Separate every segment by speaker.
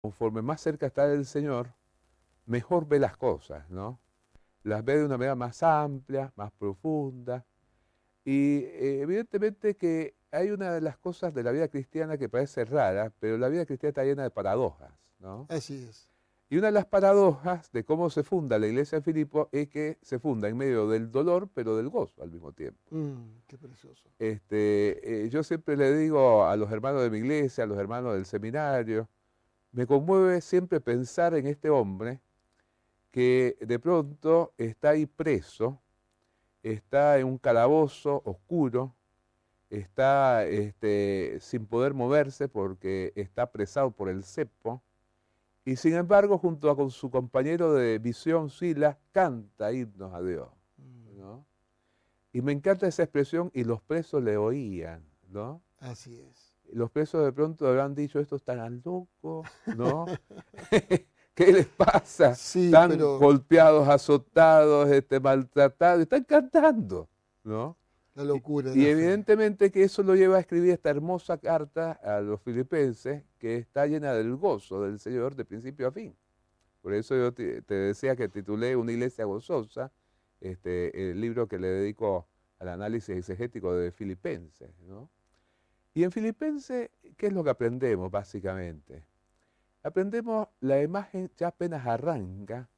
Speaker 1: conforme más cerca está del Señor, mejor ve las cosas, ¿no? Las ve de una manera más amplia, más profunda. Y evidentemente que hay una de las cosas de la vida cristiana que parece rara, pero la vida cristiana está llena de paradojas, ¿no?
Speaker 2: Así es.
Speaker 1: Y una de las paradojas de cómo se funda la iglesia de Filipo es que se funda en medio del dolor, pero del gozo al mismo tiempo.
Speaker 2: Qué precioso.
Speaker 1: Yo siempre le digo a los hermanos de mi iglesia, a los hermanos del seminario, me conmueve siempre pensar en este hombre que de pronto está ahí preso, está en un calabozo oscuro, está sin poder moverse porque está apresado por el cepo, y sin embargo, junto con su compañero de visión, Silas, canta himnos a Dios,
Speaker 2: Mm,
Speaker 1: ¿no? Y me encanta esa expresión, y los presos le oían, ¿no?
Speaker 2: Así es.
Speaker 1: Los presos de pronto habrán dicho, estos están locos, ¿no? ¿Qué les pasa?
Speaker 2: Sí,
Speaker 1: Están
Speaker 2: pero
Speaker 1: golpeados, azotados, maltratados, están cantando, ¿no?
Speaker 2: la locura de
Speaker 1: Y
Speaker 2: la fe.
Speaker 1: evidentemente que eso lo lleva a escribir esta hermosa carta a los filipenses, que está llena del gozo del Señor de principio a fin. Por eso yo te decía que titulé Una iglesia gozosa, el libro que le dedico al análisis exegético de Filipenses, ¿no? Y en Filipenses, ¿qué es lo que aprendemos básicamente? Aprendemos la imagen, ya apenas arranca,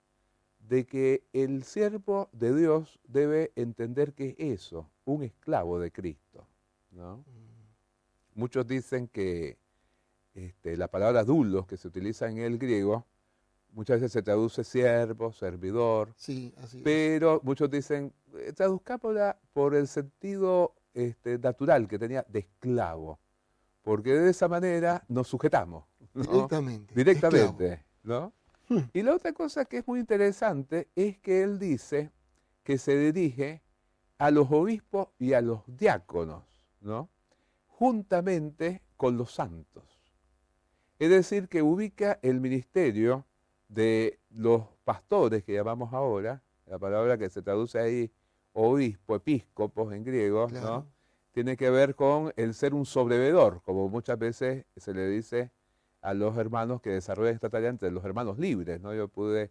Speaker 1: de que el siervo de Dios debe entender que es eso, un esclavo de Cristo, ¿no?
Speaker 2: Mm,
Speaker 1: Muchos dicen que la palabra doulos que se utiliza en el griego muchas veces se traduce siervo, servidor,
Speaker 2: Sí, así es.
Speaker 1: pero muchos dicen, traduzcámosla por el sentido natural que tenía de esclavo, porque de esa manera nos sujetamos, ¿no?
Speaker 2: Directamente, esclavo.
Speaker 1: Directamente, ¿no?
Speaker 2: Hmm,
Speaker 1: Y la otra cosa que es muy interesante es que él dice que se dirige a los obispos y a los diáconos, ¿no? Juntamente con los santos. Es decir, que ubica el ministerio de los pastores que llamamos ahora, la palabra que se traduce ahí, obispo, episcopos en griego, ¿no?
Speaker 2: claro.
Speaker 1: Tiene que ver con el ser un sobrevedor, como muchas veces se le dice a los hermanos que desarrollan esta tarea entre los hermanos libres, ¿no? Yo pude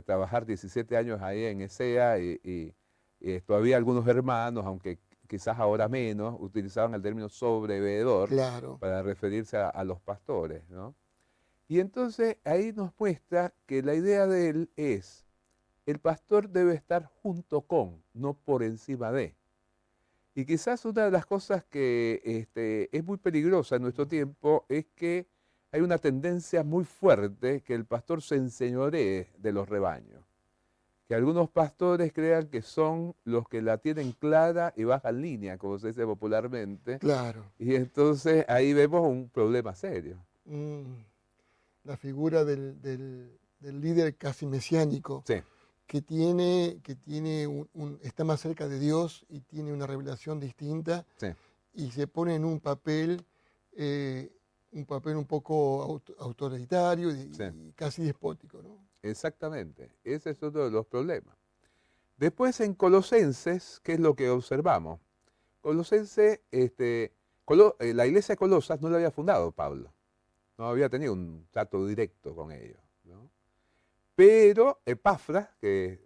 Speaker 1: trabajar 17 años ahí en ESEA y todavía algunos hermanos, aunque quizás ahora menos, utilizaban el término sobrevedor
Speaker 2: Claro.
Speaker 1: para referirse a los pastores, ¿no? Y entonces ahí nos muestra que la idea de él es, el pastor debe estar junto con, no por encima de. Y quizás una de las cosas que es muy peligrosa en nuestro tiempo es que hay una tendencia muy fuerte que el pastor se enseñoree de los rebaños. Que algunos pastores crean que son los que la tienen clara y bajan línea, como se dice popularmente,
Speaker 2: Claro.
Speaker 1: y entonces ahí vemos un problema serio.
Speaker 2: Mm, la figura del líder casi mesiánico
Speaker 1: Sí,
Speaker 2: que tiene está más cerca de Dios y tiene una revelación distinta
Speaker 1: sí,
Speaker 2: y se pone en un papel un poco autoritario
Speaker 1: sí,
Speaker 2: y casi despótico, ¿no?
Speaker 1: exactamente. Ese es otro de los problemas. Después en Colosenses, ¿qué es lo que observamos? Colosenses, la iglesia de Colosas no la había fundado Pablo, no había tenido un trato directo con ellos, ¿no? Pero Epafras, que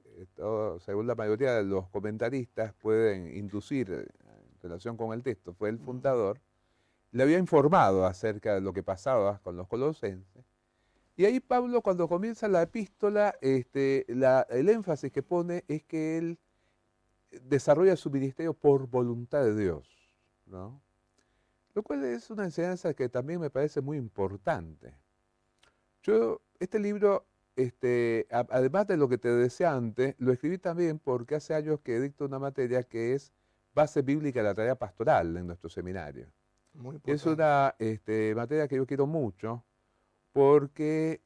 Speaker 1: según la mayoría de los comentaristas pueden inducir en relación con el texto, fue el
Speaker 2: Mm,
Speaker 1: fundador, le había informado acerca de lo que pasaba con los colosenses. Y ahí Pablo, cuando comienza la epístola, el énfasis que pone es que él desarrolla su ministerio por voluntad de Dios, ¿no? Lo cual es una enseñanza que también me parece muy importante. Este libro, además de lo que te decía antes, lo escribí también porque hace años que dicto una materia que es base bíblica de la tarea pastoral en nuestro seminario.
Speaker 2: muy
Speaker 1: Es
Speaker 2: importante.
Speaker 1: una materia que yo quiero mucho porque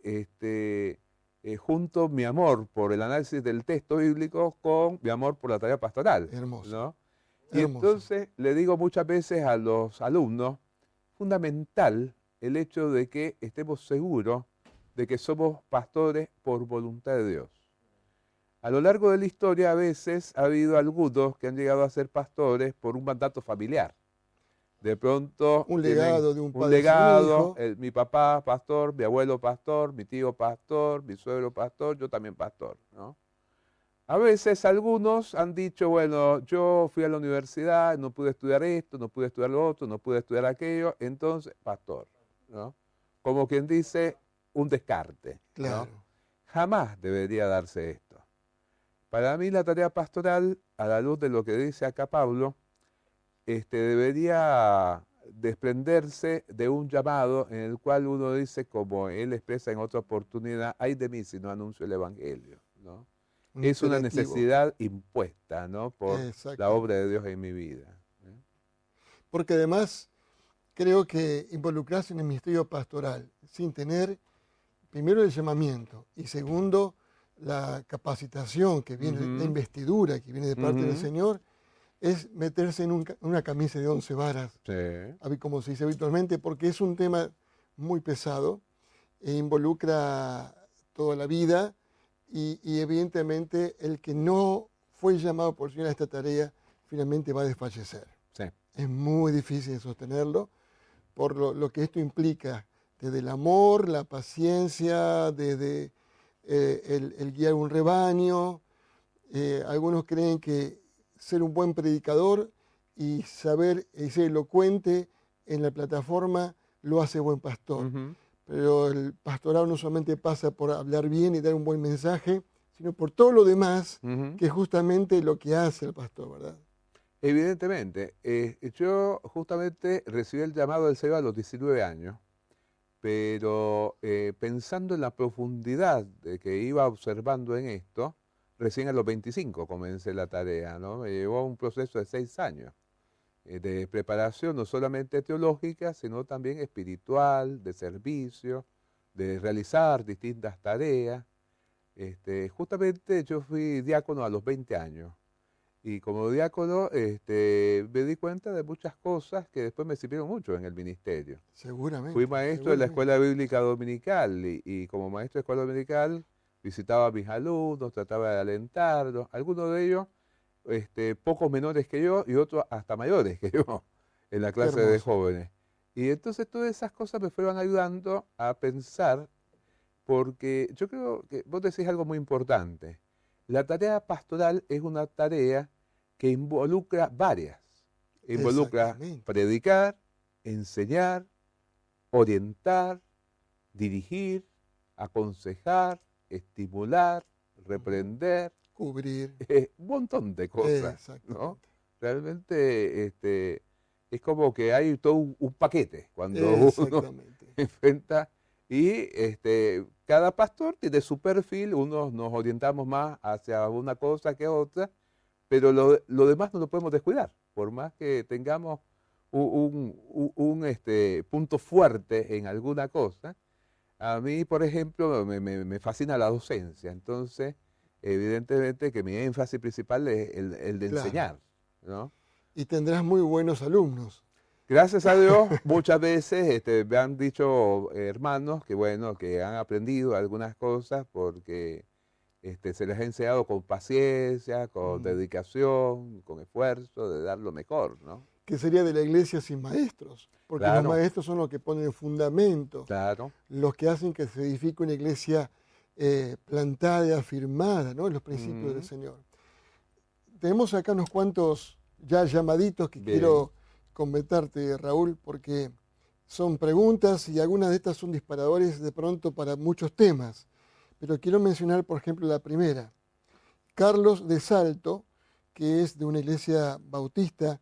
Speaker 1: junto mi amor por el análisis del texto bíblico con mi amor por la tarea pastoral,
Speaker 2: Hermoso,
Speaker 1: ¿no? Y
Speaker 2: hermoso.
Speaker 1: entonces le digo muchas veces a los alumnos, fundamental el hecho de que estemos seguros de que somos pastores por voluntad de Dios. A lo largo de la historia a veces ha habido algunos que han llegado a ser pastores por un mandato familiar, de pronto
Speaker 2: Un legado de un
Speaker 1: un
Speaker 2: padre hacia un
Speaker 1: legado,
Speaker 2: hijo.
Speaker 1: mi papá pastor, mi abuelo pastor, mi tío pastor, mi suegro pastor, yo también pastor, ¿no? A veces algunos han dicho, bueno, yo fui a la universidad, no pude estudiar esto, no pude estudiar lo otro, no pude estudiar aquello, entonces, pastor, ¿no? Como quien dice, un descarte, ¿no?
Speaker 2: Claro.
Speaker 1: Jamás debería darse esto. Para mí la tarea pastoral, a la luz de lo que dice acá Pablo, debería desprenderse de un llamado en el cual uno dice, como él expresa en otra oportunidad, ay de mí si no anuncio el Evangelio, ¿no?
Speaker 2: Un
Speaker 1: Es una
Speaker 2: imperativo.
Speaker 1: necesidad impuesta, ¿no? Por la obra
Speaker 2: Exactamente.
Speaker 1: de Dios en mi vida.
Speaker 2: Porque además creo que involucrarse en el ministerio pastoral sin tener, primero, el llamamiento y segundo, la capacitación que viene, la
Speaker 1: Ujú,
Speaker 2: investidura que viene de parte del
Speaker 1: ujú,
Speaker 2: Señor, es meterse en una camisa de 11 varas,
Speaker 1: sí,
Speaker 2: como se dice habitualmente, porque es un tema muy pesado e involucra toda la vida y evidentemente el que no fue llamado por el Señor a esta tarea finalmente va a desfallecer.
Speaker 1: sí.
Speaker 2: Es muy difícil de sostenerlo por lo que esto implica, desde el amor, la paciencia, desde el guiar un rebaño. Algunos creen que ser un buen predicador y saber ser elocuente en la plataforma lo hace buen pastor.
Speaker 1: Ujú,
Speaker 2: Pero el pastorado no solamente pasa por hablar bien y dar un buen mensaje, sino por todo lo demás,
Speaker 1: ujú.
Speaker 2: que es justamente lo que hace el pastor, ¿verdad?
Speaker 1: Evidentemente, yo justamente recibí el llamado del Señor a los 19 años, pero pensando en la profundidad de que iba observando en esto, recién a los 25 comencé la tarea, ¿no? Me llevó un proceso de 6 años de preparación no solamente teológica, sino también espiritual, de servicio, de realizar distintas tareas. Justamente yo fui diácono a los 20 años. Y como diácono, me di cuenta de muchas cosas que después me sirvieron mucho en el ministerio. Fui
Speaker 2: Seguramente,
Speaker 1: maestro de la
Speaker 2: seguramente.
Speaker 1: Escuela Bíblica Dominical y como maestro de Escuela Dominical visitaba a mis alumnos, trataba de alentarlos, algunos de ellos pocos menores que yo y otros hasta mayores que yo en la
Speaker 2: Qué
Speaker 1: clase de
Speaker 2: hermoso.
Speaker 1: jóvenes. Y entonces todas esas cosas me fueron ayudando a pensar, porque yo creo que vos decís algo muy importante. La tarea pastoral es una tarea que involucra varias. Involucra
Speaker 2: Exactamente.
Speaker 1: predicar, enseñar, orientar, dirigir, aconsejar, estimular,
Speaker 2: Ujú.
Speaker 1: reprender,
Speaker 2: Cubrir.
Speaker 1: un montón de cosas, ¿no?
Speaker 2: Exactamente.
Speaker 1: Realmente es como que hay todo un paquete cuando uno
Speaker 2: Exactamente.
Speaker 1: enfrenta y cada pastor tiene su perfil, unos nos orientamos más hacia una cosa que otra, pero lo demás no lo podemos descuidar, por más que tengamos un punto fuerte en alguna cosa. A mí, por ejemplo, me fascina la docencia, entonces, evidentemente que mi énfasis principal es el de
Speaker 2: Claro.
Speaker 1: enseñar, ¿no?
Speaker 2: Y tendrás muy buenos alumnos.
Speaker 1: Gracias a Dios, muchas veces me han dicho hermanos que, bueno, que han aprendido algunas cosas porque se les ha enseñado con paciencia, con
Speaker 2: Mm.
Speaker 1: dedicación, con esfuerzo, de dar lo mejor, ¿no?
Speaker 2: ¿Qué sería de la iglesia sin maestros? Porque los
Speaker 1: Claro,
Speaker 2: maestros son los que ponen el fundamento,
Speaker 1: claro.
Speaker 2: los que hacen que se edifique una iglesia plantada y afirmada, ¿no?, en los principios del
Speaker 1: Mm,
Speaker 2: Señor. Tenemos acá unos cuantos ya llamaditos que
Speaker 1: bien,
Speaker 2: quiero comentarte, Raúl, porque son preguntas y algunas de estas son disparadores de pronto para muchos temas. Pero quiero mencionar, por ejemplo, la primera. Carlos de Salto, que es de una iglesia bautista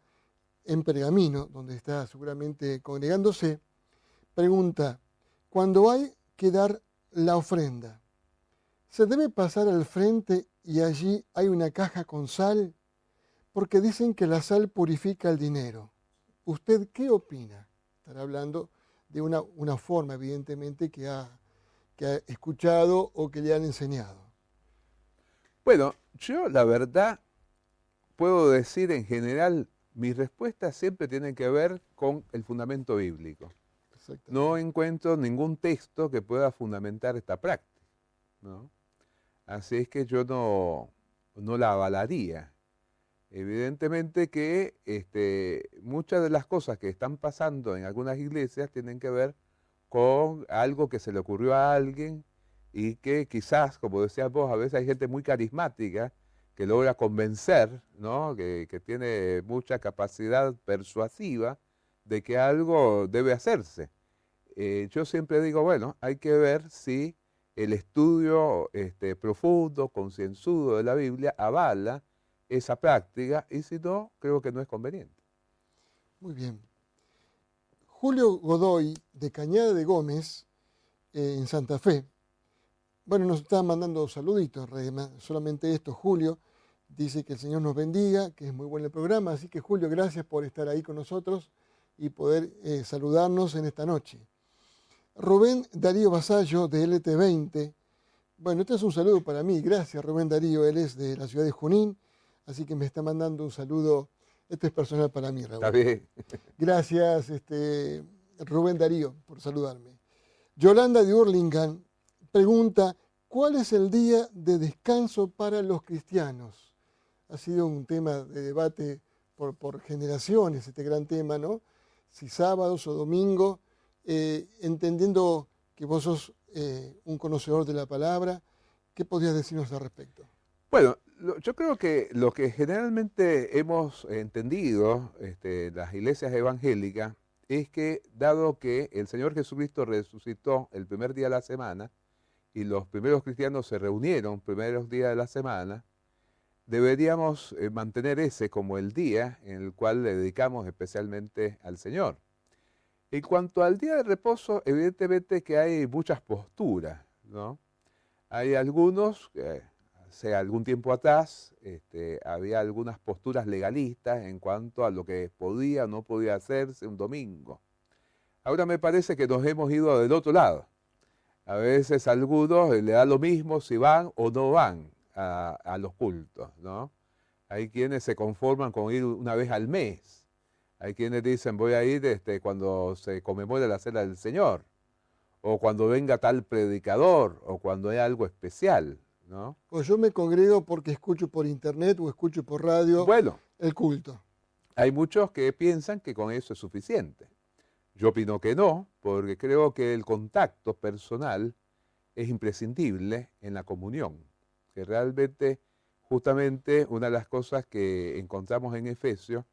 Speaker 2: en Pergamino, donde está seguramente congregándose, pregunta, cuando hay que dar la ofrenda, ¿se debe pasar al frente y allí hay una caja con sal? Porque dicen que la sal purifica el dinero. ¿Usted qué opina? Estará hablando de una forma, evidentemente, que ha escuchado o que le han enseñado.
Speaker 1: bueno, yo la verdad puedo decir en general, mis respuestas siempre tienen que ver con el fundamento bíblico. No
Speaker 2: Exactamente.
Speaker 1: encuentro ningún texto que pueda fundamentar esta práctica, ¿no? Así es que yo no la avalaría. Evidentemente que muchas de las cosas que están pasando en algunas iglesias tienen que ver con algo que se le ocurrió a alguien y que quizás, como decías vos, a veces hay gente muy carismática que logra convencer, ¿no? Que tiene mucha capacidad persuasiva de que algo debe hacerse. Yo siempre digo, bueno, hay que ver si el estudio profundo, concienzudo de la Biblia avala esa práctica y si no, creo que no es conveniente.
Speaker 2: Muy bien. Julio Godoy, de Cañada de Gómez, en Santa Fe. Bueno, nos está mandando saluditos, solamente esto, Julio. Dice que el Señor nos bendiga, que es muy bueno el programa. Así que, Julio, gracias por estar ahí con nosotros y poder saludarnos en esta noche. Rubén Darío Vasallo, de LT20. Bueno, este es un saludo para mí. Gracias, Rubén Darío. Él es de la ciudad de Junín, así que me está mandando un saludo. Este es personal para mí, Raúl.
Speaker 1: Está bien.
Speaker 2: Gracias, Rubén Darío, por saludarme. Yolanda de Hurlingham pregunta, ¿cuál es el día de descanso para los cristianos? Ha sido un tema de debate por generaciones, este gran tema, ¿no? Si sábados o domingo, entendiendo que vos sos un conocedor de la palabra, ¿qué podrías decirnos al respecto?
Speaker 1: Bueno, yo creo que lo que generalmente hemos entendido las iglesias evangélicas es que dado que el Señor Jesucristo resucitó el primer día de la semana y los primeros cristianos se reunieron primeros días de la semana, deberíamos mantener ese como el día en el cual le dedicamos especialmente al Señor. En cuanto al día de reposo, evidentemente que hay muchas posturas, ¿no? Hay algunos, hace algún tiempo atrás, había algunas posturas legalistas en cuanto a lo que podía o no podía hacerse un domingo. Ahora me parece que nos hemos ido del otro lado. A veces a algunos le da lo mismo si van o no van a los cultos, ¿no? Hay quienes se conforman con ir una vez al mes. Hay quienes dicen voy a ir cuando se conmemore la Cena del Señor, o cuando venga tal predicador, o cuando hay algo especial, ¿no?
Speaker 2: O yo me congrego porque escucho por internet o escucho por radio
Speaker 1: Bueno,
Speaker 2: el culto.
Speaker 1: hay muchos que piensan que con eso es suficiente. Yo opino que no, porque creo que el contacto personal es imprescindible en la comunión, que realmente, justamente, una de las cosas que encontramos en Efesios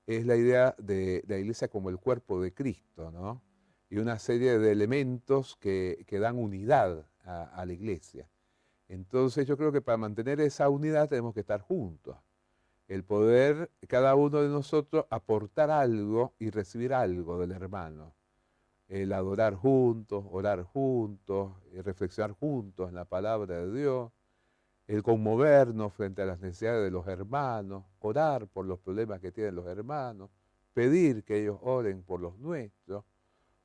Speaker 1: es la idea de la iglesia como el cuerpo de Cristo, ¿no? Y una serie de elementos que dan unidad a la iglesia. Entonces yo creo que para mantener esa unidad tenemos que estar juntos. El poder, cada uno de nosotros, aportar algo y recibir algo del hermano. El adorar juntos, orar juntos, reflexionar juntos en la palabra de Dios, el conmovernos frente a las necesidades de los hermanos, orar por los problemas que tienen los hermanos, pedir que ellos oren por los nuestros.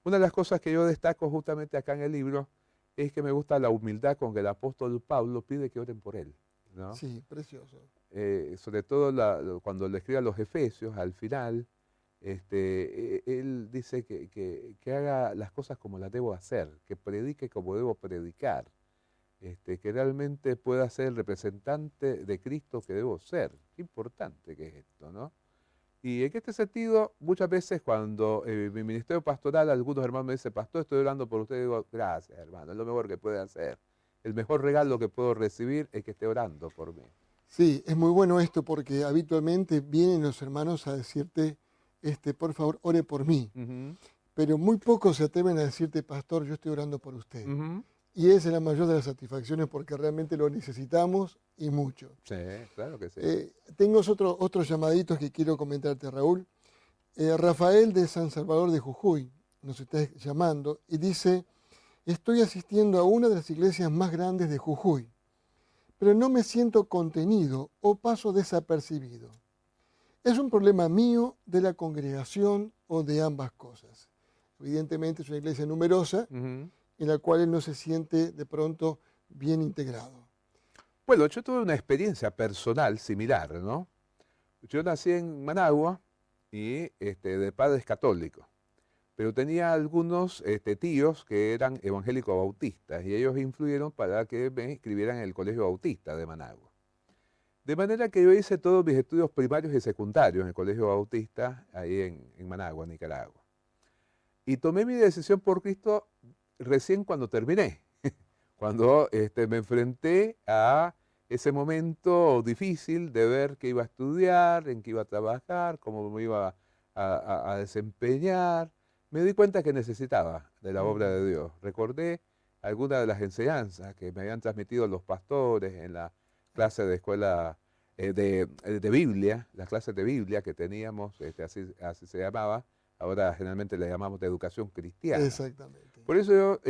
Speaker 1: Una de las cosas que yo destaco justamente acá en el libro es que me gusta la humildad con que el apóstol Pablo pide que oren por él, ¿no?
Speaker 2: Sí, precioso.
Speaker 1: Sobre todo cuando le escribe a los Efesios, al final, él dice que haga las cosas como las debo hacer, que predique como debo predicar, que realmente pueda ser el representante de Cristo que debo ser. Qué importante que es esto, ¿no? Y en este sentido, muchas veces cuando en mi ministerio pastoral algunos hermanos me dicen, pastor, estoy orando por usted, digo, gracias hermano, es lo mejor que puede hacer. El mejor regalo que puedo recibir es que esté orando por mí.
Speaker 2: Sí, es muy bueno esto porque habitualmente vienen los hermanos a decirte, por favor, ore por mí. Pero muy pocos se atreven a decirte, pastor, yo estoy orando por usted. Y esa es la mayor de las satisfacciones porque realmente lo necesitamos y mucho.
Speaker 1: Sí, claro que sí.
Speaker 2: Tengo otros llamaditos que quiero comentarte, Raúl. Rafael de San Salvador de Jujuy nos está llamando y dice, estoy asistiendo a una de las iglesias más grandes de Jujuy, pero no me siento contenido o paso desapercibido. ¿Es un problema mío, de la congregación o de ambas cosas? Evidentemente es una iglesia numerosa en la cual él no se siente de pronto bien integrado.
Speaker 1: Bueno, yo tuve una experiencia personal similar, ¿no? Yo nací en Managua y de padres católicos, pero tenía algunos tíos que eran evangélicos bautistas y ellos influyeron para que me inscribieran en el Colegio Bautista de Managua. De manera que yo hice todos mis estudios primarios y secundarios en el Colegio Bautista, ahí en Managua, Nicaragua. Y tomé mi decisión por Cristo recién cuando terminé, cuando me enfrenté a ese momento difícil de ver qué iba a estudiar, en qué iba a trabajar, cómo me iba a desempeñar. Me di cuenta que necesitaba de la obra de Dios. Recordé algunas de las enseñanzas que me habían transmitido los pastores en la clase de escuela de Biblia, las clases de Biblia que teníamos, así se llamaba, ahora generalmente le llamamos de educación cristiana.
Speaker 2: Exactamente.
Speaker 1: Por eso yo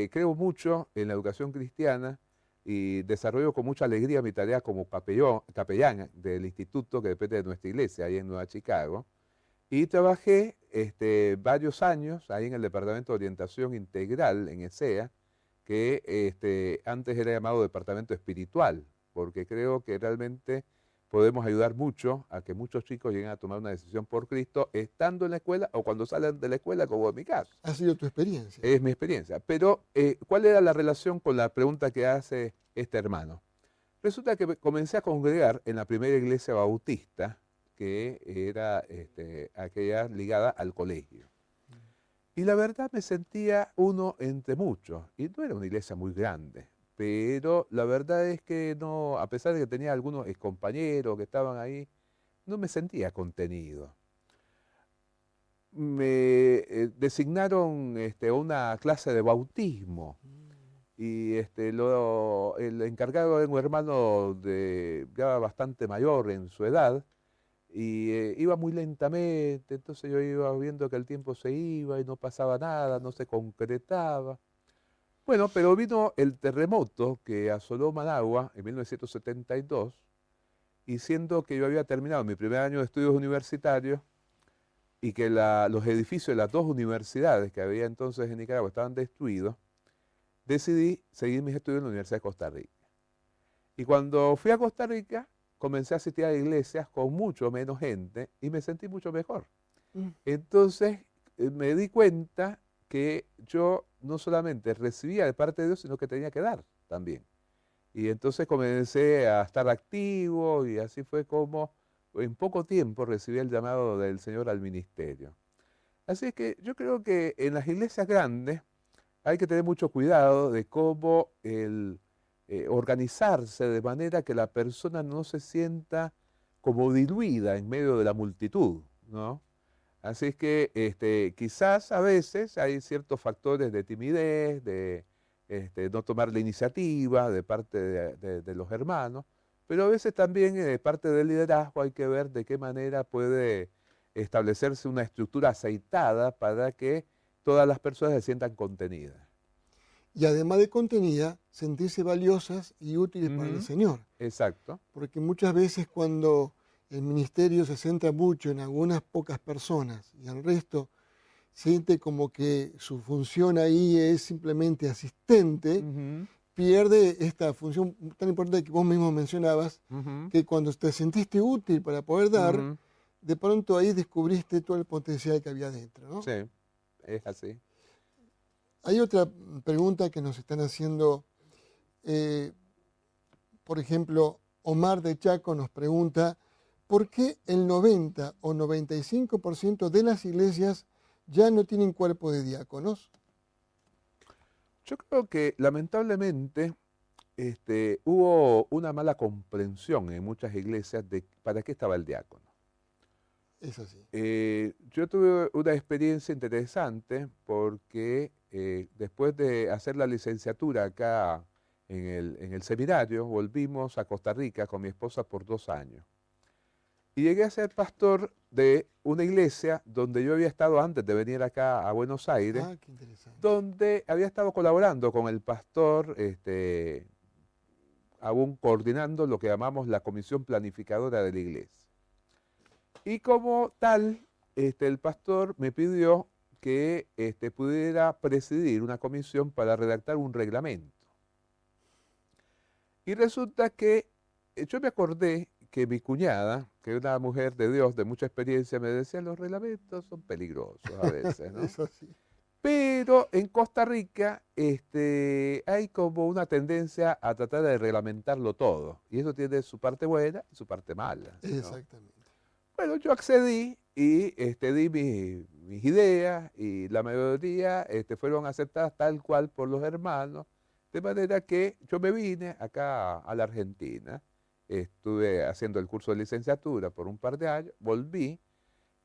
Speaker 1: creo mucho en la educación cristiana y desarrollo con mucha alegría mi tarea como capellán del instituto que depende de nuestra iglesia, ahí en Nueva Chicago. Y trabajé varios años ahí en el Departamento de Orientación Integral en ESEA, que antes era llamado Departamento Espiritual, porque creo que realmente podemos ayudar mucho a que muchos chicos lleguen a tomar una decisión por Cristo estando en la escuela o cuando salen de la escuela, como en mi caso.
Speaker 2: ¿Ha sido tu experiencia?
Speaker 1: Es mi experiencia. Pero, ¿cuál era la relación con la pregunta que hace este hermano? Resulta que comencé a congregar en la primera iglesia bautista, que era aquella ligada al colegio. Y la verdad me sentía uno entre muchos, y no era una iglesia muy grande, pero la verdad es que no, a pesar de que tenía algunos compañeros que estaban ahí, no me sentía contenido. Me designaron una clase de bautismo, y el encargado era un hermano ya bastante mayor en su edad, y iba muy lentamente, entonces yo iba viendo que el tiempo se iba y no pasaba nada, no se concretaba. Bueno, pero vino el terremoto que asoló Managua en 1972, y siendo que yo había terminado mi primer año de estudios universitarios y que los edificios de las dos universidades que había entonces en Nicaragua estaban destruidos, decidí seguir mis estudios en la Universidad de Costa Rica. Y cuando fui a Costa Rica, comencé a asistir a iglesias con mucho menos gente y me sentí mucho mejor. Entonces me di cuenta que yo no solamente recibía de parte de Dios, sino que tenía que dar también. Y entonces comencé a estar activo y así fue como en poco tiempo recibí el llamado del Señor al ministerio. Así que yo creo que en las iglesias grandes hay que tener mucho cuidado de cómo organizarse de manera que la persona no se sienta como diluida en medio de la multitud, ¿no? Así es que quizás a veces hay ciertos factores de timidez, de no tomar la iniciativa de parte de los hermanos, pero a veces también de parte del liderazgo hay que ver de qué manera puede establecerse una estructura aceitada para que todas las personas se sientan contenidas.
Speaker 2: Y además de contenida, sentirse valiosas y útiles para el Señor.
Speaker 1: Exacto.
Speaker 2: Porque muchas veces cuando el ministerio se centra mucho en algunas pocas personas y el resto siente como que su función ahí es simplemente asistente, pierde esta función tan importante que vos mismo mencionabas, que cuando te sentiste útil para poder dar, de pronto ahí descubriste todo el potencial que había dentro, ¿no?
Speaker 1: Sí, es así.
Speaker 2: Hay otra pregunta que nos están haciendo, por ejemplo, Omar de Chaco nos pregunta, ¿por qué el 90 o 95% de las iglesias ya no tienen cuerpo de diáconos?
Speaker 1: Yo creo que lamentablemente hubo una mala comprensión en muchas iglesias de para qué estaba el diácono.
Speaker 2: Es así.
Speaker 1: Yo tuve una experiencia interesante porque después de hacer la licenciatura acá en el seminario, volvimos a Costa Rica con mi esposa por 2 años. Y llegué a ser pastor de una iglesia donde yo había estado antes de venir acá a Buenos Aires,
Speaker 2: Qué interesante.
Speaker 1: donde había estado colaborando con el pastor, aún coordinando lo que llamamos la comisión planificadora de la iglesia. Y como tal, el pastor me pidió que pudiera presidir una comisión para redactar un reglamento. Y resulta que yo me acordé que mi cuñada, que es una mujer de Dios de mucha experiencia, me decía, los reglamentos son peligrosos a veces, ¿no?
Speaker 2: Eso sí.
Speaker 1: Pero en Costa Rica hay como una tendencia a tratar de reglamentarlo todo. Y eso tiene su parte buena y su parte mala, ¿no?
Speaker 2: Exactamente.
Speaker 1: Bueno, yo accedí y di mis ideas y la mayoría fueron aceptadas tal cual por los hermanos, de manera que yo me vine acá a la Argentina, estuve haciendo el curso de licenciatura por un par de años, volví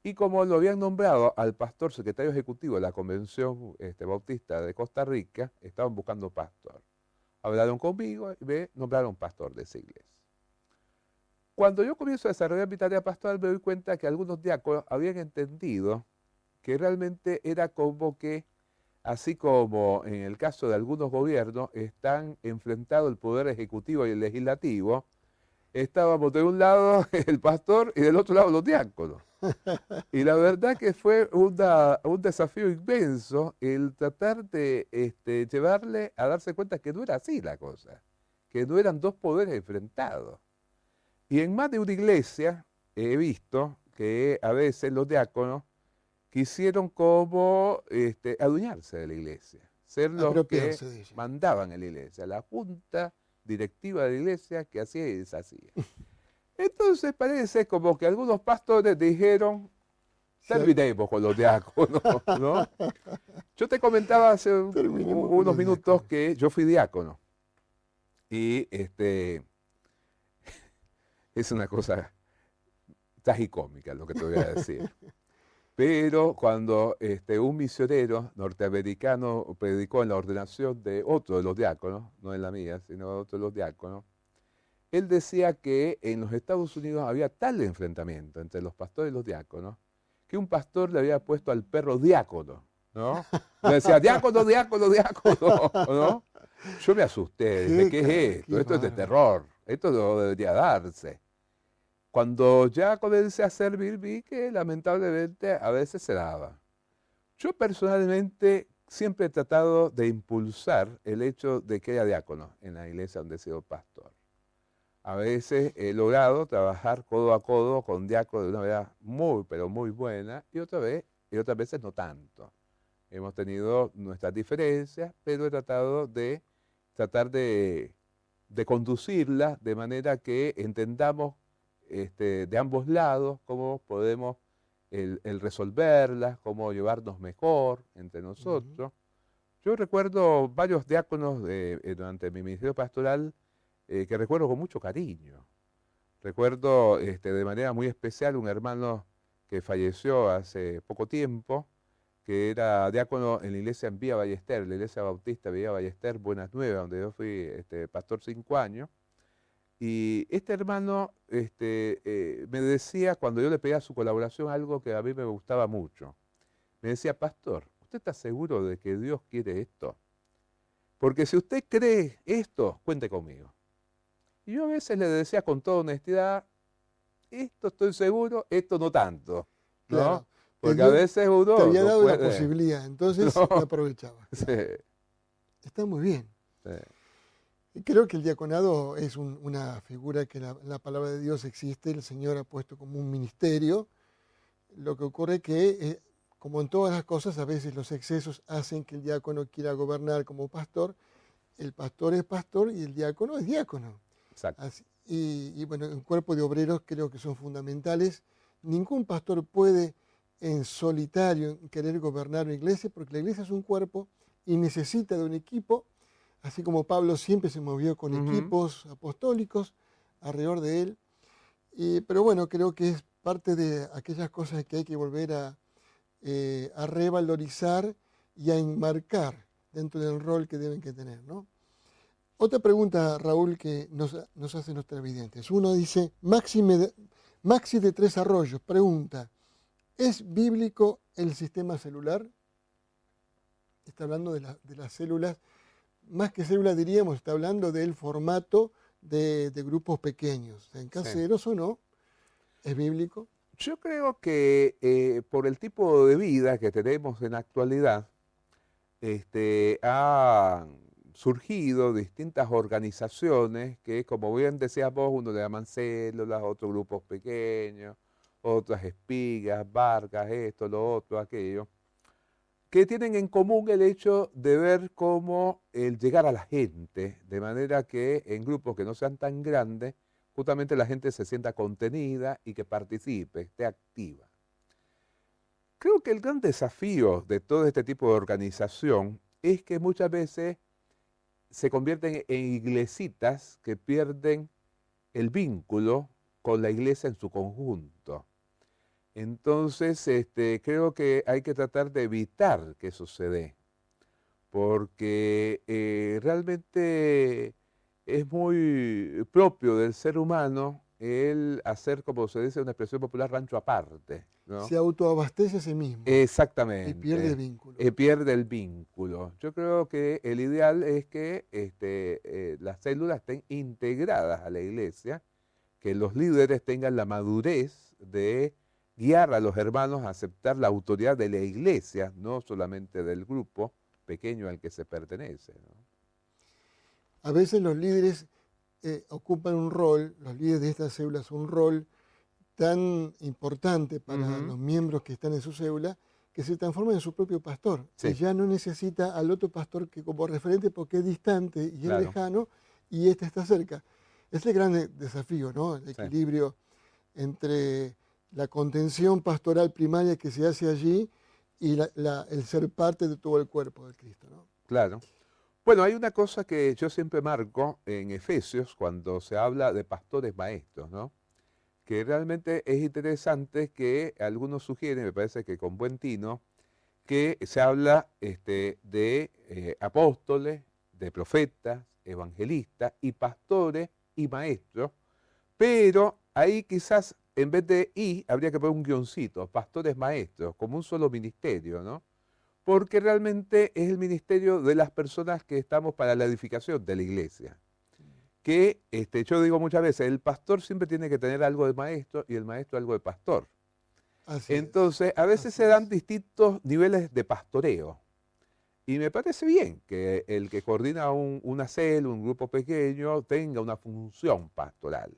Speaker 1: y como lo habían nombrado al pastor secretario ejecutivo de la Convención Bautista de Costa Rica, estaban buscando pastor. Hablaron conmigo y me nombraron pastor de esa iglesia. Cuando yo comienzo a desarrollar mi tarea pastoral, me doy cuenta que algunos diáconos habían entendido que realmente era como que, así como en el caso de algunos gobiernos, están enfrentados el poder ejecutivo y el legislativo, estábamos de un lado el pastor y del otro lado los diáconos. Y la verdad que fue un desafío inmenso el tratar de llevarle a darse cuenta que no era así la cosa, que no eran dos poderes enfrentados. Y en más de una iglesia he visto que a veces los diáconos quisieron como adueñarse de la iglesia, ser los que
Speaker 2: Apropiarse de ella.
Speaker 1: mandaban en la iglesia, la junta directiva de la iglesia que hacía y deshacía. Entonces parece como que algunos pastores dijeron, terminemos con los diáconos, ¿no? Yo te comentaba hace
Speaker 2: Terminemos con
Speaker 1: unos
Speaker 2: los
Speaker 1: minutos
Speaker 2: diáconos.
Speaker 1: que yo fui diácono y es una cosa tragicómica lo que te voy a decir. Pero cuando un misionero norteamericano predicó en la ordenación de otro de los diáconos, no en la mía, sino de otro de los diáconos, él decía que en los Estados Unidos había tal enfrentamiento entre los pastores y los diáconos que un pastor le había puesto al perro diácono, ¿no? Le decía, diácono, diácono, diácono, ¿no? Yo me asusté, dije, ¿qué es esto?
Speaker 2: Qué
Speaker 1: Esto es de
Speaker 2: bárbaro.
Speaker 1: terror, esto no debería darse. Cuando ya comencé a servir vi que lamentablemente a veces se daba. Yo personalmente siempre he tratado de impulsar el hecho de que haya diáconos en la iglesia donde he sido pastor. A veces he logrado trabajar codo a codo con diáconos de una manera muy, pero muy buena y otras veces no tanto. Hemos tenido nuestras diferencias, pero he tratado de de conducirlas de manera que entendamos de ambos lados cómo podemos el resolverlas, cómo llevarnos mejor entre
Speaker 2: Ujú.
Speaker 1: nosotros. Yo recuerdo varios diáconos durante mi ministerio pastoral que recuerdo con mucho cariño. Recuerdo de manera muy especial un hermano que falleció hace poco tiempo, que era diácono en la iglesia en Vía Ballester, la iglesia bautista Vía Ballester, Buenas Nuevas, donde yo fui pastor 5 años. Y este hermano me decía, cuando yo le pedía su colaboración, algo que a mí me gustaba mucho. Me decía, pastor, ¿usted está seguro de que Dios quiere esto? Porque si usted cree esto, cuente conmigo. Y yo a veces le decía con toda honestidad, esto estoy seguro, esto no tanto, ¿no?
Speaker 2: Claro.
Speaker 1: Porque a
Speaker 2: Dios
Speaker 1: veces
Speaker 2: te
Speaker 1: uno
Speaker 2: había
Speaker 1: no
Speaker 2: dado la
Speaker 1: puede,
Speaker 2: posibilidad, entonces la
Speaker 1: ¿no?
Speaker 2: aprovechaba.
Speaker 1: Sí,
Speaker 2: Claro. Está muy bien.
Speaker 1: sí,
Speaker 2: Y creo que el diaconado es una figura que la palabra de Dios existe, el Señor ha puesto como un ministerio. Lo que ocurre que, como en todas las cosas, a veces los excesos hacen que el diácono quiera gobernar como pastor. El pastor es pastor y el diácono es diácono.
Speaker 1: exacto.
Speaker 2: Y bueno, un cuerpo de obreros creo que son fundamentales. Ningún pastor puede en solitario querer gobernar una iglesia porque la iglesia es un cuerpo y necesita de un equipo, así como Pablo siempre se movió con
Speaker 1: Ujú.
Speaker 2: equipos apostólicos alrededor de él. Pero bueno, creo que es parte de aquellas cosas que hay que volver a revalorizar y a enmarcar dentro del rol que deben que tener, ¿no? Otra pregunta, Raúl, que nos hacen nuestros videntes. Uno dice, Maxi de Tres Arroyos pregunta, ¿es bíblico el sistema celular? Está hablando de las células, más que células diríamos, está hablando del formato de grupos pequeños, en
Speaker 1: Sí.
Speaker 2: caseros o no, ¿es bíblico?
Speaker 1: Yo creo que por el tipo de vida que tenemos en la actualidad, han surgido distintas organizaciones que, como bien decías vos, uno le llaman células, otros grupos pequeños, otras espigas, barcas, esto, lo otro, aquello, que tienen en común el hecho de ver cómo el llegar a la gente, de manera que en grupos que no sean tan grandes, justamente la gente se sienta contenida y que participe, esté activa. Creo que el gran desafío de todo este tipo de organización es que muchas veces se convierten en iglesitas que pierden el vínculo con la iglesia en su conjunto. Entonces, creo que hay que tratar de evitar que eso se dé, porque realmente es muy propio del ser humano el hacer, como se dice, una expresión popular, rancho aparte, ¿no?
Speaker 2: Se autoabastece a sí mismo
Speaker 1: Exactamente.
Speaker 2: y pierde el vínculo.
Speaker 1: Pierde el vínculo. Yo creo que el ideal es que las células estén integradas a la iglesia, que los líderes tengan la madurez de guiar a los hermanos a aceptar la autoridad de la iglesia, no solamente del grupo pequeño al que se pertenece, ¿no?
Speaker 2: A veces los líderes ocupan un rol, los líderes de estas células, un rol tan importante para los miembros que están en su célula, que se transforma en su propio pastor.
Speaker 1: Sí.
Speaker 2: Y ya no necesita al otro pastor que como referente porque es distante y
Speaker 1: Claro.
Speaker 2: es lejano y este está cerca. Es el gran desafío, ¿no? El equilibrio entre la contención pastoral primaria que se hace allí y el ser parte de todo el cuerpo de Cristo, ¿no?
Speaker 1: Claro. Bueno, hay una cosa que yo siempre marco en Efesios cuando se habla de pastores maestros, ¿no? Que realmente es interesante que algunos sugieren, me parece que con buen tino, que se habla de apóstoles, de profetas, evangelistas y pastores y maestros, pero ahí quizás en vez de "y" habría que poner un guioncito, pastores maestros, como un solo ministerio, ¿no? Porque realmente es el ministerio de las personas que estamos para la edificación de la iglesia. Que yo digo muchas veces, el pastor siempre tiene que tener algo de maestro y el maestro algo de pastor.
Speaker 2: Así
Speaker 1: Entonces, a veces se dan distintos niveles de pastoreo. Y me parece bien que el que coordina una célula, un grupo pequeño, tenga una función pastoral,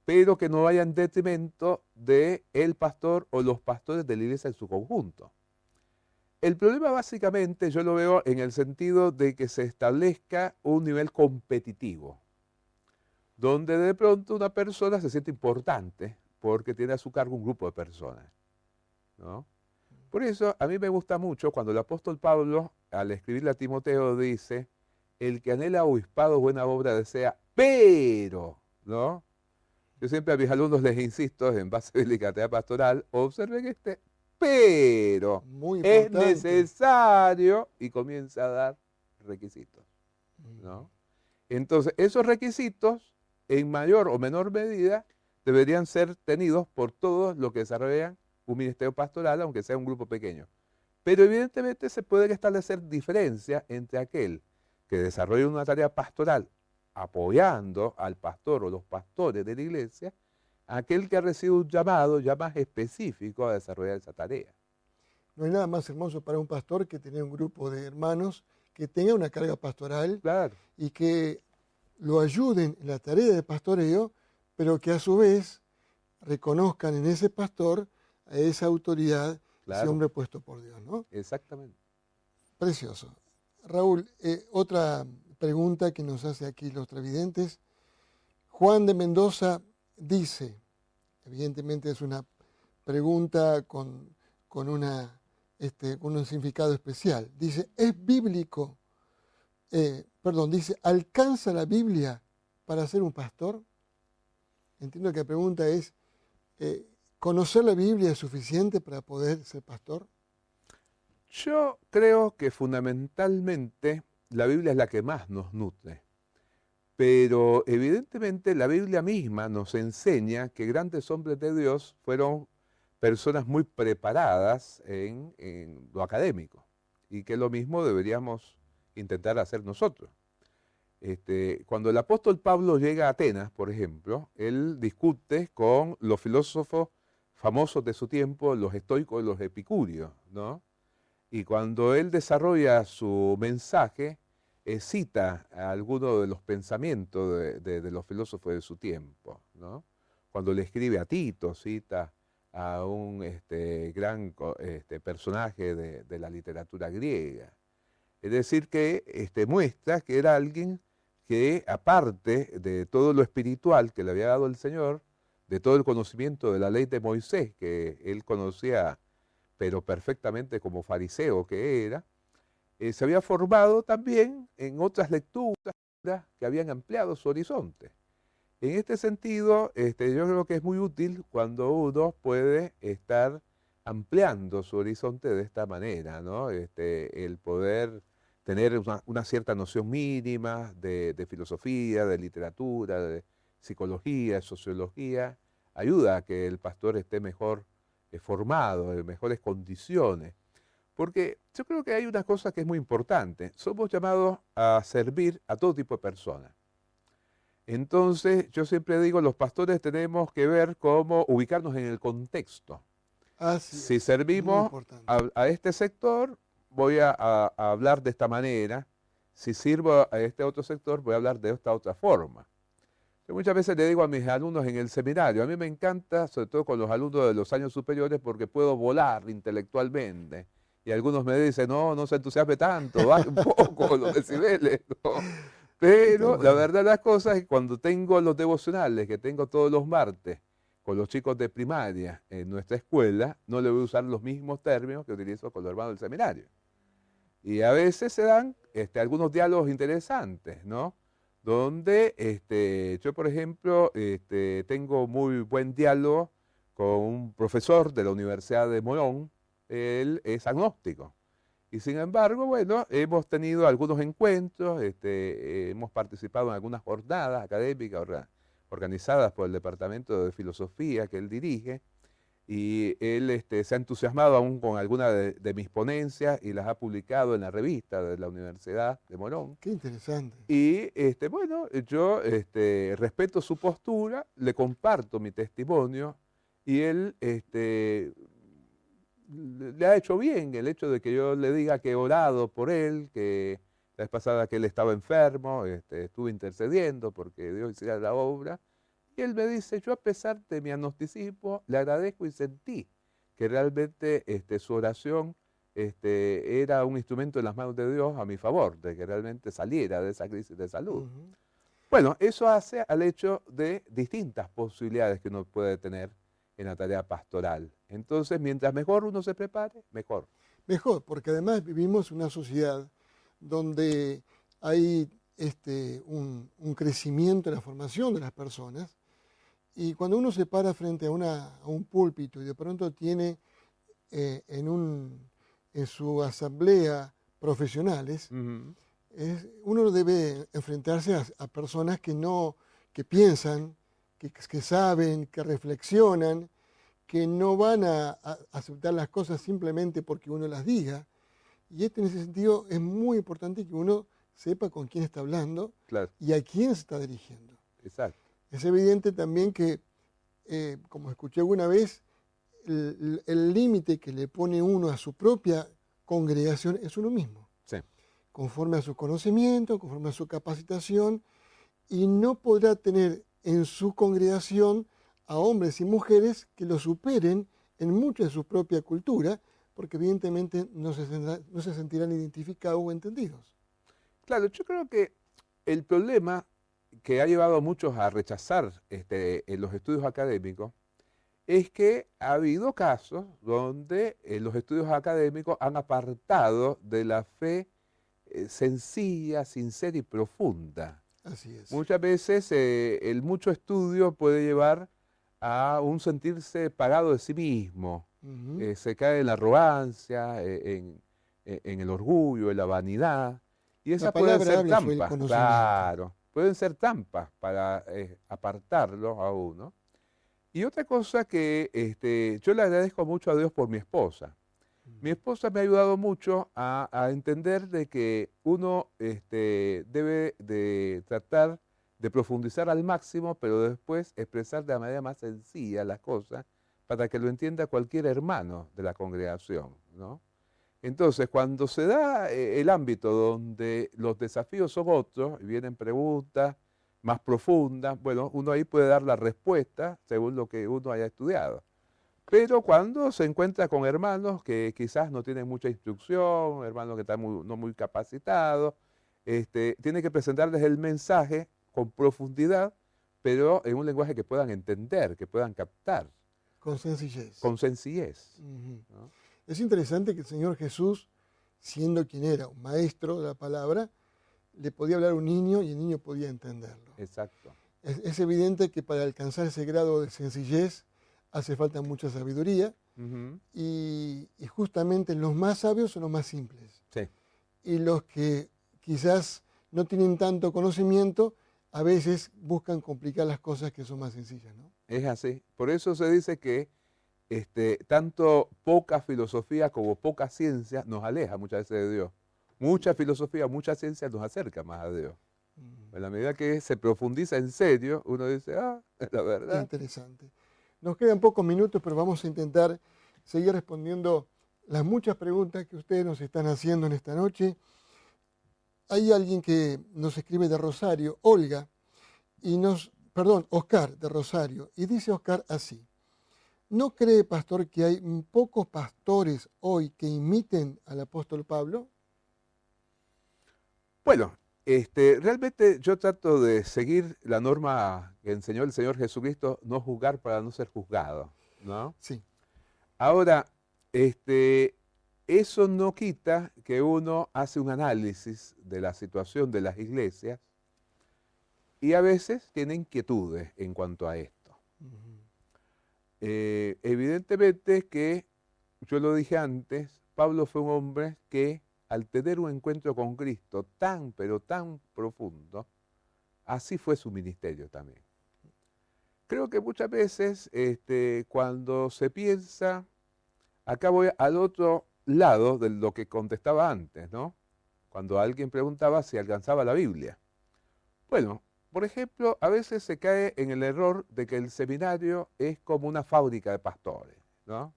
Speaker 1: pero que no vaya en detrimento del pastor o los pastores de la iglesia en su conjunto. El problema básicamente yo lo veo en el sentido de que se establezca un nivel competitivo, donde de pronto una persona se siente importante porque tiene a su cargo un grupo de personas, ¿no? Por eso a mí me gusta mucho cuando el apóstol Pablo, al escribirle a Timoteo, dice, el que anhela obispado buena obra desea, pero, ¿no? Yo siempre a mis alumnos les insisto, en base bíblica de pastoral, observen pero
Speaker 2: muy
Speaker 1: es
Speaker 2: importante.
Speaker 1: necesario, y comienza a dar requisitos, ¿no? Entonces, esos requisitos, en mayor o menor medida, deberían ser tenidos por todos los que desarrollan un ministerio pastoral, aunque sea un grupo pequeño. Pero evidentemente se pueden establecer diferencias entre aquel que desarrolla una tarea pastoral apoyando al pastor o los pastores de la iglesia, aquel que ha recibido un llamado ya más específico a desarrollar esa tarea.
Speaker 2: No hay nada más hermoso para un pastor que tener un grupo de hermanos que tenga una carga pastoral, claro, y que lo ayuden en la tarea de pastoreo, pero que a su vez reconozcan en ese pastor a esa autoridad, claro, ese hombre puesto por Dios, ¿no?
Speaker 1: Exactamente.
Speaker 2: Precioso. Raúl, otra pregunta que nos hace aquí los televidentes. Juan de Mendoza dice, evidentemente es una pregunta con un significado especial. Dice, ¿es bíblico? Dice, ¿alcanza la Biblia para ser un pastor? Entiendo que la pregunta es, ¿conocer la Biblia es suficiente para poder ser pastor?
Speaker 1: Yo creo que fundamentalmente la Biblia es la que más nos nutre. Pero evidentemente la Biblia misma nos enseña que grandes hombres de Dios fueron personas muy preparadas en lo académico y que lo mismo deberíamos intentar hacer nosotros. Cuando el apóstol Pablo llega a Atenas, por ejemplo, él discute con los filósofos famosos de su tiempo, los estoicos y los epicúreos, ¿no? Y cuando él desarrolla su mensaje, cita a algunos de los pensamientos de los filósofos de su tiempo, ¿no? Cuando le escribe a Tito, cita a un gran personaje de la literatura griega. Es decir, que muestra que era alguien que, aparte de todo lo espiritual que le había dado el Señor, de todo el conocimiento de la ley de Moisés, que él conocía, pero perfectamente como fariseo que era, se había formado también en otras lecturas que habían ampliado su horizonte. En este sentido, yo creo que es muy útil cuando uno puede estar ampliando su horizonte de esta manera, ¿no? El poder tener una cierta noción mínima de filosofía, de literatura, de psicología, de sociología, ayuda a que el pastor esté mejor formado, en mejores condiciones. Porque yo creo que hay una cosa que es muy importante. Somos llamados a servir a todo tipo de personas. Entonces, yo siempre digo, los pastores tenemos que ver cómo ubicarnos en el contexto.
Speaker 2: Así
Speaker 1: Si
Speaker 2: es,
Speaker 1: servimos a este sector, voy a hablar de esta manera. Si sirvo a este otro sector, voy a hablar de esta otra forma. Yo muchas veces le digo a mis alumnos en el seminario, a mí me encanta, sobre todo con los alumnos de los años superiores, porque puedo volar intelectualmente. Y algunos me dicen, no se entusiasme tanto, baje un poco los decibeles, ¿no? Pero la verdad de las cosas es que cuando tengo los devocionales, que tengo todos los martes, con los chicos de primaria en nuestra escuela, no le voy a usar los mismos términos que utilizo con los hermanos del seminario. Y a veces se dan algunos diálogos interesantes, ¿no? Donde yo, por ejemplo, tengo muy buen diálogo con un profesor de la Universidad de Morón. Él es agnóstico. Y sin embargo, bueno, hemos tenido algunos encuentros, hemos participado en algunas jornadas académicas organizadas por el Departamento de Filosofía que él dirige, y él se ha entusiasmado aún con algunas de mis ponencias y las ha publicado en la revista de la Universidad de Morón.
Speaker 2: Qué interesante.
Speaker 1: Y bueno, yo respeto su postura, le comparto mi testimonio, y él le ha hecho bien el hecho de que yo le diga que he orado por él, que la vez pasada que él estaba enfermo, estuve intercediendo porque Dios hiciera la obra. Y él me dice, yo a pesar de mi agnosticismo, le agradezco y sentí que realmente su oración era un instrumento en las manos de Dios a mi favor, de que realmente saliera de esa crisis de salud. Bueno, eso hace al hecho de distintas posibilidades que uno puede tener en la tarea pastoral. Entonces, mientras mejor uno se prepare, mejor.
Speaker 2: Mejor, porque además vivimos una sociedad donde hay un crecimiento en la formación de las personas, y cuando uno se para frente a un púlpito y de pronto tiene en su asamblea profesionales, uno debe enfrentarse a personas que piensan, que saben, que reflexionan, que no van a aceptar las cosas simplemente porque uno las diga. Y en ese sentido es muy importante que uno sepa con quién está hablando, claro, y a quién se está dirigiendo.
Speaker 1: Exacto.
Speaker 2: Es evidente también que, como escuché alguna vez, el límite que le pone uno a su propia congregación es uno mismo.
Speaker 1: Sí.
Speaker 2: Conforme a su conocimiento, conforme a su capacitación, y no podrá tener en su congregación a hombres y mujeres que lo superen en mucha de su propia cultura, porque evidentemente no se sentirán identificados o entendidos.
Speaker 1: Claro, yo creo que el problema que ha llevado a muchos a rechazar en los estudios académicos es que ha habido casos donde los estudios académicos han apartado de la fe sencilla, sincera y profunda.
Speaker 2: Así es.
Speaker 1: Muchas veces el mucho estudio puede llevar a un sentirse pagado de sí mismo. Se cae en la arrogancia, en el orgullo, en la vanidad. Y esas pueden ser trampas, claro, pueden ser trampas para apartarlo a uno. Y otra cosa que yo le agradezco mucho a Dios por mi esposa. Mi esposa me ha ayudado mucho a entender de que uno debe de tratar de profundizar al máximo, pero después expresar de la manera más sencilla las cosas para que lo entienda cualquier hermano de la congregación, ¿no? Entonces, cuando se da el ámbito donde los desafíos son otros y vienen preguntas más profundas, bueno, uno ahí puede dar la respuesta según lo que uno haya estudiado. Pero cuando se encuentra con hermanos que quizás no tienen mucha instrucción, hermanos que están no muy capacitados, tiene que presentarles el mensaje con profundidad, pero en un lenguaje que puedan entender, que puedan captar.
Speaker 2: Con sencillez.
Speaker 1: Con sencillez.
Speaker 2: ¿No? Es interesante que el Señor Jesús, siendo quien era, un maestro de la palabra, le podía hablar a un niño y el niño podía entenderlo.
Speaker 1: Exacto.
Speaker 2: Es evidente que para alcanzar ese grado de sencillez hace falta mucha sabiduría y justamente los más sabios son los más simples.
Speaker 1: Sí.
Speaker 2: Y los que quizás no tienen tanto conocimiento, a veces buscan complicar las cosas que son más sencillas, ¿no?
Speaker 1: Es así. Por eso se dice que tanto poca filosofía como poca ciencia nos aleja muchas veces de Dios. Mucha filosofía, mucha ciencia nos acerca más a Dios. En la medida que se profundiza en serio, uno dice, es la verdad.
Speaker 2: Interesante. Nos quedan pocos minutos, pero vamos a intentar seguir respondiendo las muchas preguntas que ustedes nos están haciendo en esta noche. Hay alguien que nos escribe de Rosario, Oscar de Rosario, y dice Oscar así: ¿no cree, pastor, que hay pocos pastores hoy que imiten al apóstol Pablo?
Speaker 1: Bueno, realmente yo trato de seguir la norma que enseñó el Señor Jesucristo, no juzgar para no ser juzgado, ¿no?
Speaker 2: Sí.
Speaker 1: Ahora, eso no quita que uno hace un análisis de la situación de las iglesias y a veces tiene inquietudes en cuanto a esto. Evidentemente que, yo lo dije antes, Pablo fue un hombre que al tener un encuentro con Cristo tan, pero tan profundo, así fue su ministerio también. Creo que muchas veces cuando se piensa, acá voy al otro lado de lo que contestaba antes, ¿no? Cuando alguien preguntaba si alcanzaba la Biblia. Bueno, por ejemplo, a veces se cae en el error de que el seminario es como una fábrica de pastores, ¿no?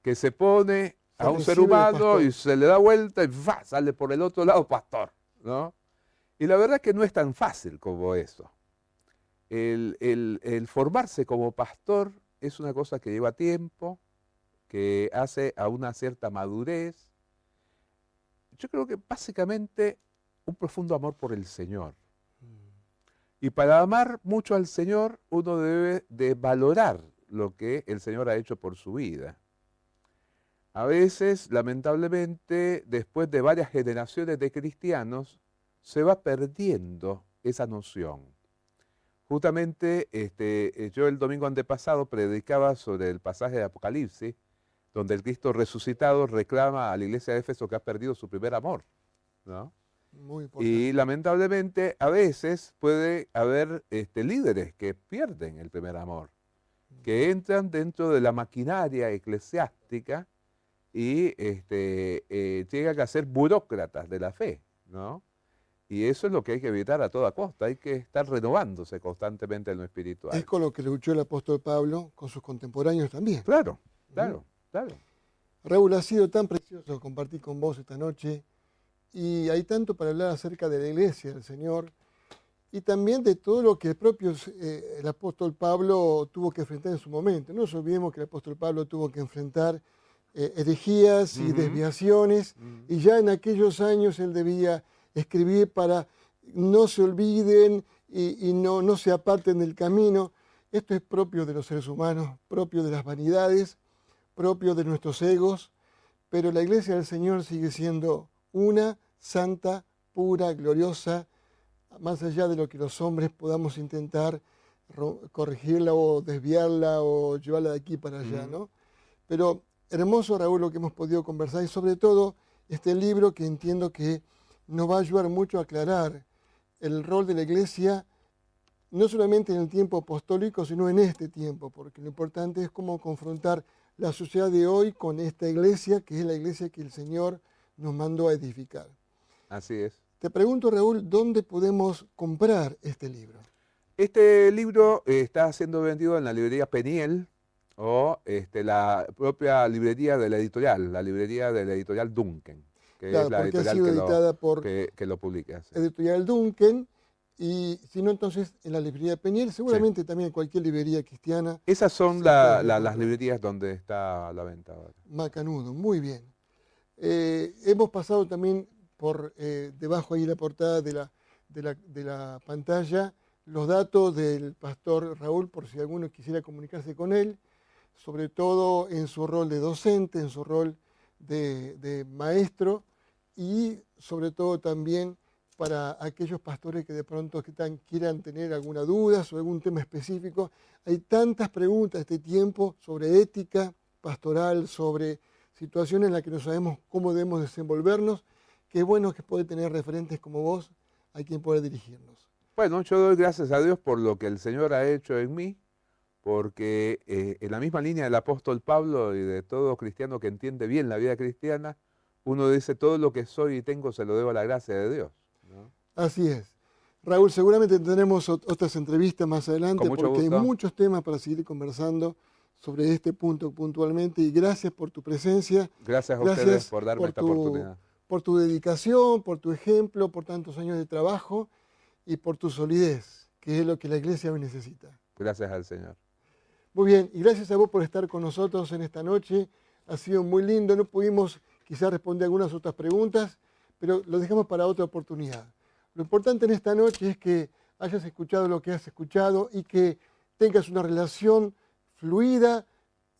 Speaker 1: Que se pone a un ser humano y se le da vuelta y sale por el otro lado pastor, ¿no? Y la verdad es que no es tan fácil como eso. El formarse como pastor es una cosa que lleva tiempo, que hace a una cierta madurez. Yo creo que básicamente un profundo amor por el Señor. Y para amar mucho al Señor, uno debe de valorar lo que el Señor ha hecho por su vida. A veces, lamentablemente, después de varias generaciones de cristianos, se va perdiendo esa noción. Justamente, yo el domingo antepasado predicaba sobre el pasaje de Apocalipsis, donde el Cristo resucitado reclama a la iglesia de Éfeso que ha perdido su primer amor, ¿no?
Speaker 2: Muy importante.
Speaker 1: Y lamentablemente a veces puede haber líderes que pierden el primer amor, que entran dentro de la maquinaria eclesiástica y llegan a ser burócratas de la fe, ¿no? Y eso es lo que hay que evitar a toda costa, hay que estar renovándose constantemente en lo espiritual.
Speaker 2: Es con lo que luchó el apóstol Pablo con sus contemporáneos también.
Speaker 1: Claro, claro, claro.
Speaker 2: Raúl, ha sido tan precioso compartir con vos esta noche y hay tanto para hablar acerca de la iglesia del Señor y también de todo lo que el apóstol Pablo tuvo que enfrentar en su momento. No nos olvidemos que el apóstol Pablo tuvo que enfrentar herejías y desviaciones y ya en aquellos años él debía escribir para no se olviden y no se aparten del camino. Esto es propio de los seres humanos, propio de las vanidades, propio de nuestros egos, pero la iglesia del Señor sigue siendo una, santa, pura, gloriosa, más allá de lo que los hombres podamos intentar corregirla o desviarla o llevarla de aquí para allá, ¿no? Pero hermoso, Raúl, lo que hemos podido conversar y sobre todo este libro que entiendo que nos va a ayudar mucho a aclarar el rol de la iglesia, no solamente en el tiempo apostólico, sino en este tiempo, porque lo importante es cómo confrontar la sociedad de hoy con esta iglesia, que es la iglesia que el Señor nos mandó a edificar.
Speaker 1: Así es.
Speaker 2: Te pregunto, Raúl, ¿dónde podemos comprar este libro?
Speaker 1: Este libro está siendo vendido en la librería Peniel o la propia librería de la editorial Duncan, que
Speaker 2: Claro,
Speaker 1: es la
Speaker 2: porque ha
Speaker 1: editorial
Speaker 2: sido editada por
Speaker 1: que lo publica. Sí.
Speaker 2: Editorial Duncan y si no, entonces en la librería Peniel, seguramente también en cualquier librería cristiana.
Speaker 1: Esas son
Speaker 2: se puede
Speaker 1: las
Speaker 2: encontrar.
Speaker 1: librerías donde está a la venta ahora.
Speaker 2: Macanudo, muy bien. Hemos pasado también por debajo ahí de la portada de la pantalla los datos del pastor Raúl, por si alguno quisiera comunicarse con él, sobre todo en su rol de docente, en su rol de maestro, y sobre todo también para aquellos pastores que de pronto quieran tener alguna duda sobre algún tema específico. Hay tantas preguntas este tiempo sobre ética pastoral, sobre situaciones en las que no sabemos cómo debemos desenvolvernos, que es bueno que puede tener referentes como vos a quien poder dirigirnos.
Speaker 1: Bueno, yo doy gracias a Dios por lo que el Señor ha hecho en mí, porque en la misma línea del apóstol Pablo y de todo cristiano que entiende bien la vida cristiana, uno dice, todo lo que soy y tengo se lo debo a la gracia de Dios, ¿no?
Speaker 2: Así es. Raúl, seguramente tendremos otras entrevistas más adelante
Speaker 1: Con mucho
Speaker 2: porque hay
Speaker 1: gusto.
Speaker 2: muchos temas para seguir conversando sobre este punto puntualmente, y gracias por tu presencia.
Speaker 1: Gracias a
Speaker 2: Gracias
Speaker 1: ustedes por darme
Speaker 2: por
Speaker 1: esta oportunidad.
Speaker 2: por tu dedicación, por tu ejemplo, por tantos años de trabajo y por tu solidez, que es lo que la iglesia hoy necesita.
Speaker 1: Gracias al Señor.
Speaker 2: Muy bien, y gracias a vos por estar con nosotros en esta noche. Ha sido muy lindo, no pudimos quizás responder algunas otras preguntas, pero lo dejamos para otra oportunidad. Lo importante en esta noche es que hayas escuchado lo que has escuchado y que tengas una relación fluida,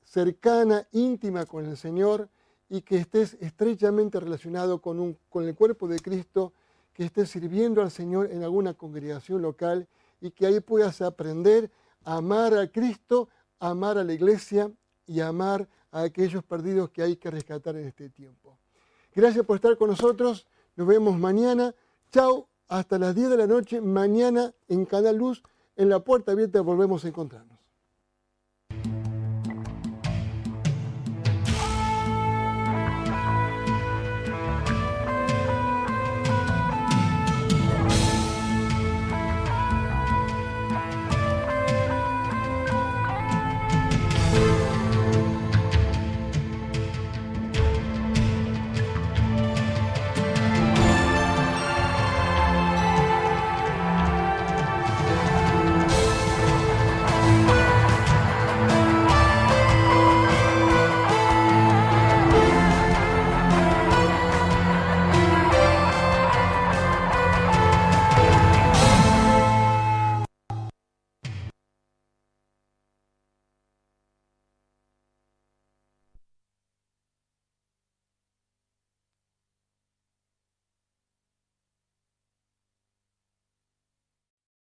Speaker 2: cercana, íntima con el Señor, y que estés estrechamente relacionado con el cuerpo de Cristo, que estés sirviendo al Señor en alguna congregación local y que ahí puedas aprender a amar a Cristo, a amar a la iglesia y a amar a aquellos perdidos que hay que rescatar en este tiempo. Gracias por estar con nosotros. Nos vemos mañana. Chao. Hasta las 10 de la noche, mañana en Canal Luz, en la puerta abierta volvemos a encontrarnos.